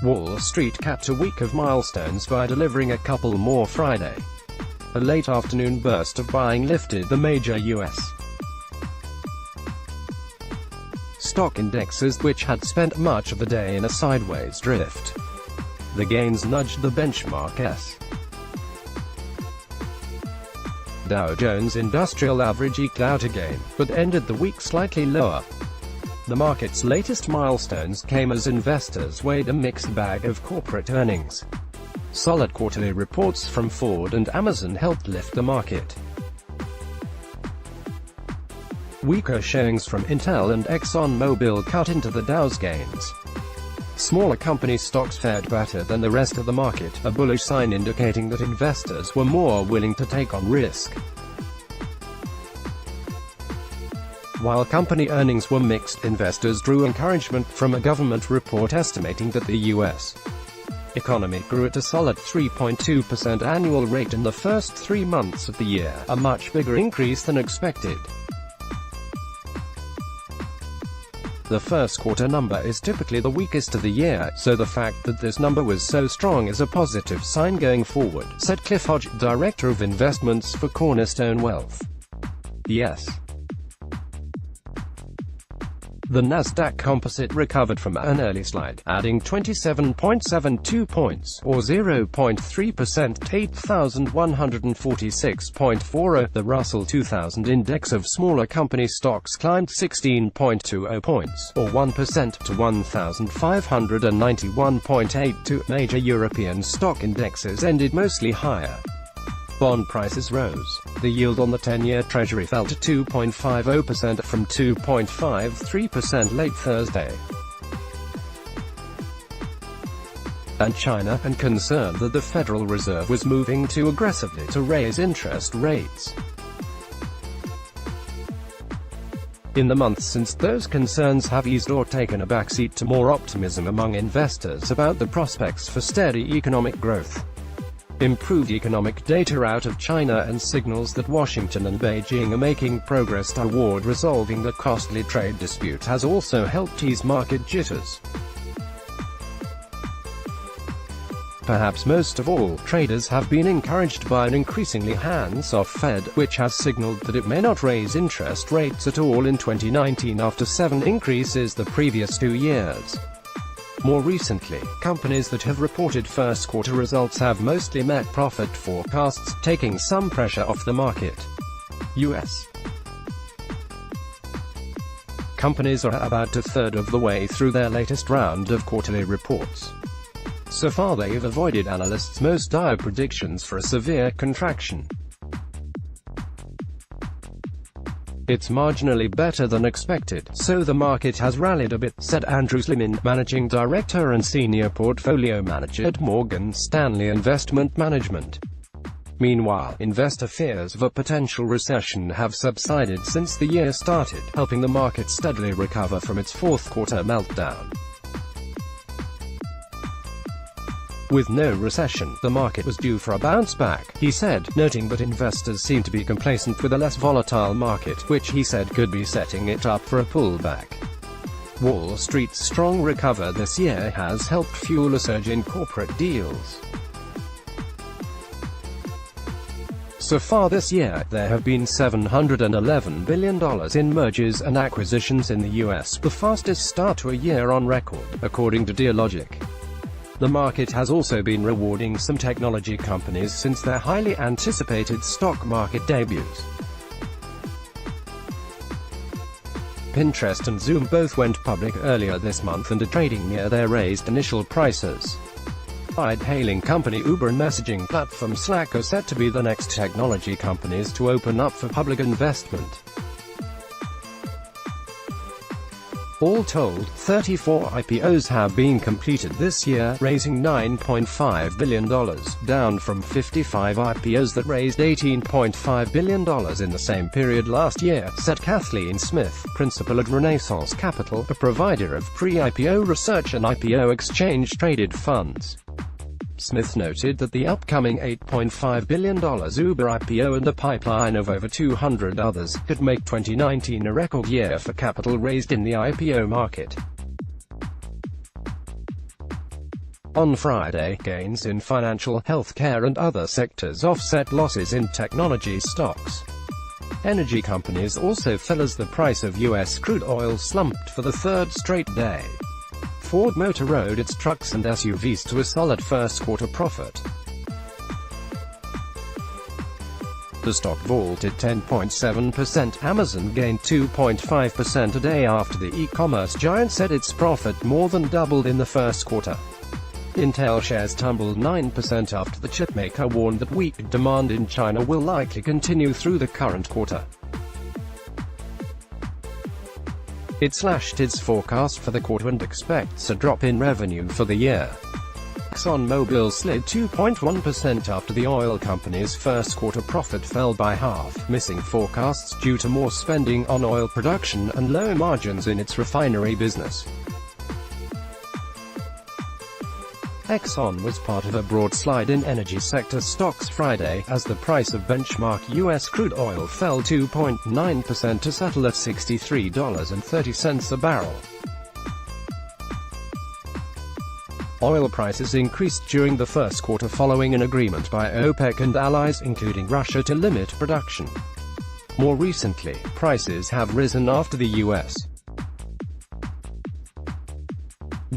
Wall Street capped a week of milestones by delivering a couple more Friday. A late afternoon burst of buying lifted the major U.S. stock indexes, which had spent much of the day in a sideways drift. The gains nudged the benchmark S. Dow Jones Industrial Average eked out a gain, but ended the week slightly lower. The market's latest milestones came as investors weighed a mixed bag of corporate earnings. Solid quarterly reports from Ford and Amazon helped lift the market. Weaker showings from Intel and ExxonMobil cut into the Dow's gains. Smaller company stocks fared better than the rest of the market, a bullish sign indicating that investors were more willing to take on risk. While company earnings were mixed, investors drew encouragement from a government report estimating that the U.S. economy grew at a solid 3.2% annual rate in the first 3 months of the year, a much bigger increase than expected. The first quarter number is typically the weakest of the year, so the fact that this number was so strong is a positive sign going forward, said Cliff Hodge, Director of Investments for Cornerstone Wealth. Yes. The Nasdaq Composite recovered from an early slide, adding 27.72 points, or 0.3% to 8,146.40. The Russell 2000 index of smaller company stocks climbed 16.20 points, or 1% to 1,591.82. Major European stock indexes ended mostly higher. Bond prices rose. The yield on the 10-year Treasury fell to 2.50% from 2.53% late Thursday. And China, and concerned that the Federal Reserve was moving too aggressively to raise interest rates. In the months since, those concerns have eased or taken a backseat to more optimism among investors about the prospects for steady economic growth. Improved economic data out of China and signals that Washington and Beijing are making progress toward resolving the costly trade dispute has also helped ease market jitters. Perhaps most of all, traders have been encouraged by an increasingly hands-off Fed, which has signaled that it may not raise interest rates at all in 2019 after 7 increases the previous 2 years. More recently, companies that have reported first-quarter results have mostly met profit forecasts, taking some pressure off the market. U.S. companies are about a third of the way through their latest round of quarterly reports. So far they've avoided analysts' most dire predictions for a severe contraction. It's marginally better than expected, so the market has rallied a bit, said Andrew Slimin, Managing Director and Senior Portfolio Manager at Morgan Stanley Investment Management. Meanwhile, investor fears of a potential recession have subsided since the year started, helping the market steadily recover from its fourth-quarter meltdown. With no recession, the market was due for a bounce back, he said, noting that investors seem to be complacent with a less volatile market, which he said could be setting it up for a pullback. Wall Street's strong recovery this year has helped fuel a surge in corporate deals. So far this year, there have been $711 billion in mergers and acquisitions in the U.S., the fastest start to a year on record, according to Dealogic. The market has also been rewarding some technology companies since their highly anticipated stock market debuts. Pinterest and Zoom both went public earlier this month and are trading near their raised initial prices. Ride-hailing company Uber and messaging platform Slack are set to be the next technology companies to open up for public investment. All told, 34 IPOs have been completed this year, raising $9.5 billion, down from 55 IPOs that raised $18.5 billion in the same period last year, said Kathleen Smith, principal at Renaissance Capital, a provider of pre-IPO research and IPO exchange-traded funds. Smith noted that the upcoming $8.5 billion Uber IPO and a pipeline of over 200 others could make 2019 a record year for capital raised in the IPO market. On Friday, gains in financial, healthcare and other sectors offset losses in technology stocks. Energy companies also fell as the price of U.S. crude oil slumped for the third straight day. Ford Motor rode its trucks and SUVs to a solid first-quarter profit. The stock vaulted 10.7%. Amazon gained 2.5% a day after the e-commerce giant said its profit more than doubled in the first quarter. Intel shares tumbled 9% after the chipmaker warned that weak demand in China will likely continue through the current quarter. It slashed its forecast for the quarter and expects a drop in revenue for the year. ExxonMobil slid 2.1% after the oil company's first-quarter profit fell by half, missing forecasts due to more spending on oil production and low margins in its refinery business. Exxon was part of a broad slide in energy sector stocks Friday, as the price of benchmark U.S. crude oil fell 2.9% to settle at $63.30 a barrel. Oil prices increased during the first quarter following an agreement by OPEC and allies, including Russia, to limit production. More recently, prices have risen after the U.S.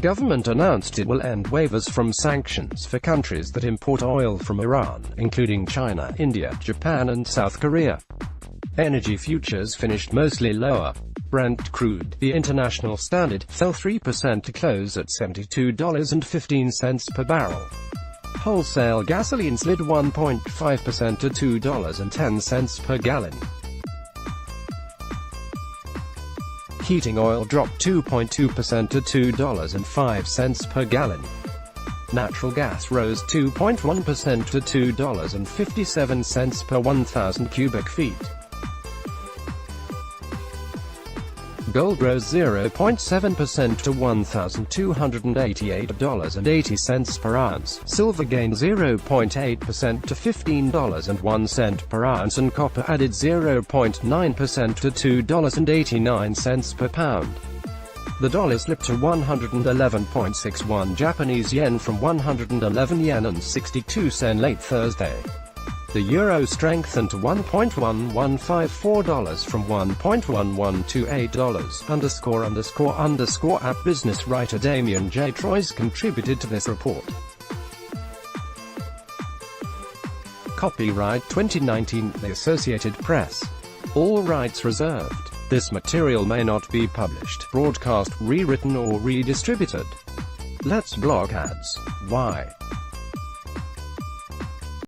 government announced it will end waivers from sanctions for countries that import oil from Iran, including China, India, Japan and South Korea. Energy futures finished mostly lower. Brent crude, the international standard, fell 3% to close at $72.15 per barrel. Wholesale gasoline slid 1.5% to $2.10 per gallon. Heating oil dropped 2.2% to $2.05 per gallon. Natural gas rose 2.1% to $2.57 per 1,000 cubic feet. Gold rose 0.7% to $1,288.80 per ounce. Silver gained 0.8% to $15.01 per ounce, and copper added 0.9% to $2.89 per pound. The dollar slipped to 111.61 Japanese yen from 111 yen and 62 sen late Thursday. The euro strengthened to $1.1154 from $1.1128. App business writer Damien J. Troyes contributed to this report. Copyright 2019, The Associated Press. All rights reserved. This material may not be published, broadcast, rewritten or redistributed. Let's block ads. Why?